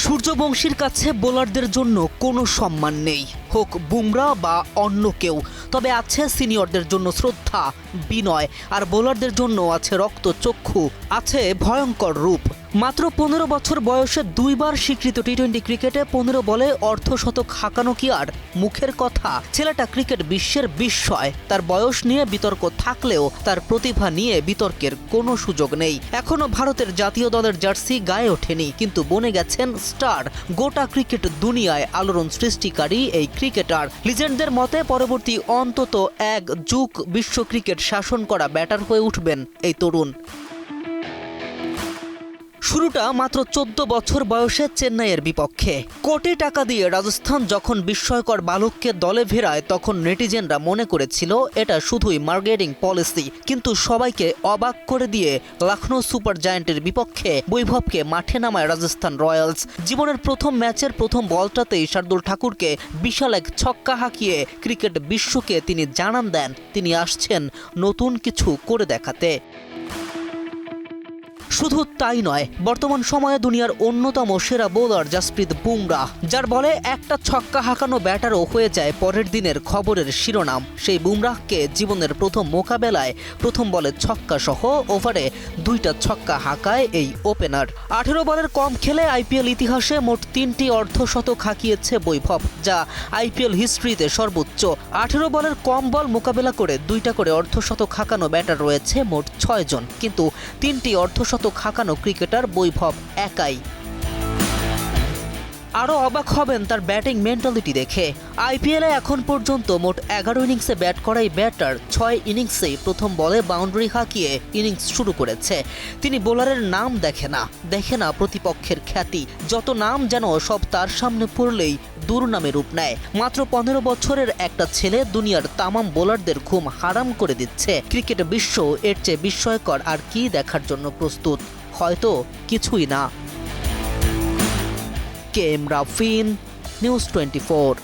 সূর্যবংশীর কাছে বোলারদের জন্য কোনো সম্মান নেই, হোক বুমরা বা অন্য কেউ। তবে আছে সিনিয়রদের জন্য শ্রদ্ধা, বিনয়, আর বোলারদের জন্য আছে রক্তচক্ষু, আছে ভয়ঙ্কর রূপ। মাত্র 15 বছর বয়সে দুইবার স্বীকৃত টি-20 ক্রিকেটে 15 বলে অর্ধশতক হাঁকানো কি আর মুখের কথা? ছেলেটা ক্রিকেট বিশ্বের বিস্ময়। তার বয়স নিয়ে বিতর্ক থাকলেও তার প্রতিভা নিয়ে বিতর্কের কোনো সুযোগ নেই। এখনো ভারতের জাতীয় দলের জার্সি গায়ে ওঠেনি, কিন্তু বনে গেছেন স্টার। গোটা ক্রিকেট দুনিয়ায় আলোড়ন সৃষ্টিকারী এই ক্রিকেটার। লিজেন্ডদের মতে পরবর্তী অন্তত এক যুগ বিশ্ব ক্রিকেট শাসন করা ব্যাটার হয়ে উঠবেন এই তরুণ। শুরুটা মাত্র 14 বছর বয়সে চেন্নাইয়ের বিপক্ষে। কোটি টাকা দিয়ে রাজস্থান যখন বিস্ময়কর বালককে দলে ফেরায়, তখন নেটিজেনরা মনে করেছিল এটা শুধুই মার্কেটিং পলিসি। কিন্তু সবাইকে অবাক করে দিয়ে লখনৌ সুপার জায়ান্টের বিপক্ষে বৈভবকে মাঠে নামায় রাজস্থান রয়্যালস। জীবনের প্রথম ম্যাচের প্রথম বলটাতেই শার্দুল ঠাকুরকে বিশাল এক ছক্কা হাঁকিয়ে ক্রিকেট বিশ্বকে তিনি জানান দেন তিনি আসছেন নতুন কিছু করে দেখাতে। শুধু তাই নয়, বর্তমান সময়ে দুনিয়ার অন্যতম সেরা বোলার জাসপ্রীত বুমরাহ, যার বলে একটা ছক্কা হাঁকানো ব্যাটারও হয়ে যায় পরের দিনের খবরের শিরোনাম। সেই বুমরাহকে জীবনের প্রথম মোকাবেলায় প্রথম বলে ছক্কা সহ ওভারে 2টা ছক্কা হাঁকায় এই ওপেনার। 18 বলের কম খেলে আইপিএল ইতিহাসে মোট 3টি অর্ধশতক হাঁকিয়েছে বৈভব, যা আইপিএল হিস্ট্রিতে সর্বোচ্চ। 18 বলের কম বল মোকাবেলা করে 2টা করে অর্ধশতক হাঁকানো ব্যাটার রয়েছে মোট 6 জন, কিন্তু 3টি অর্ধশতক হাঁকানো ক্রিকেটার বৈভব একাই। আরও অবাক হবেন তার ব্যাটিং মেন্টালিটি দেখে। আইপিএলে এখন পর্যন্ত মোট 11 ইনিংসে ব্যাট করাই ব্যাটার 6 ইনিংসেই প্রথম বলে বাউন্ডারি হাঁকিয়ে ইনিংস শুরু করেছে। তিনি বোলারের নাম দেখে না প্রতিপক্ষের খ্যাতি। যত নাম যেন সব তার সামনে পড়লেই দুর্নামে রূপ নেয়। মাত্র 15 বছরের একটা ছেলে দুনিয়ার তামাম বোলারদের ঘুম হারাম করে দিচ্ছে। ক্রিকেট বিশ্ব এর চেয়ে বিস্ময়কর আর কি দেখার জন্য প্রস্তুত? হয়তো কিছুই না। K M Rafin, news 24।